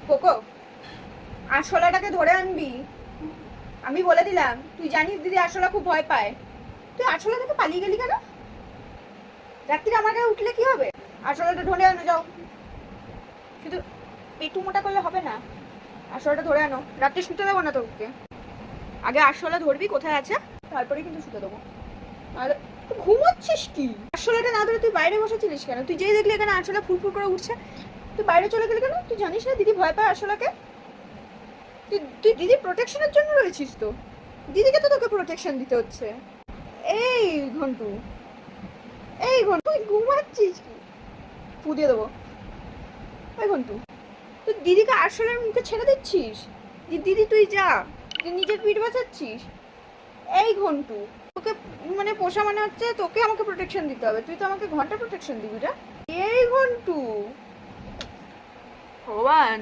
Cocoa, আরশোলাটাকে ধরে আনবি। আমি বলে দিলাম, তুই জানিস দিদি আরশোলা খুব ভয় পায়। তুই আরশোলা থেকে পালিয়ে গেলি কেন? রাত্রিরে আমার গায়ে উঠলে কি হবে? আরশোলাটা ধরে আনো, যাও। শুধু পেটু মোটা করলে হবে না, আরশোলাটা ধরে আনো। রাত্রে শুতে দেবো না তোকে। আগে আরশোলা ধরবি কোথায় আছে, তারপরে কিন্তু শুতে দেবো। আর তুই ঘুমোচ্ছিস কি? আরশোলাটা না ধরে তুই বাইরে বসেছিলিস কেন? তুই যেই দেখলি এখানে আরশোলা ফুরফুর করে উঠছে, তুই বাইরে চলে গেলি কেন? তুই জানিস না দিদি ভয় পায় আরশোলাকে? তুই তুই দিদির প্রোটেকশনের জন্য রয়েছিস তো। দিদিকে তো তোকে প্রোটেকশন দিতে হচ্ছে। এই ঘন্টু, এই ঘন্টু, তুই ঘুমাচ্ছিস কি? ফু দিয়ে দেবো। এই ঘন্টু, তুই দিদিকে আরশোলার মুখে ছেড়ে দিচ্ছিস। দিদি তুই যা, তুই নিজের পিঠ বাঁচাচ্ছিস। এই ঘন্টু, তোকে মানে পোষা মানে হচ্ছে তোকে আমাকে প্রোটেকশন দিতে হবে। তুই তো আমাকে ঘন্টা প্রোটেকশন দিবি রে। এই ঘন্টু, ভগবান।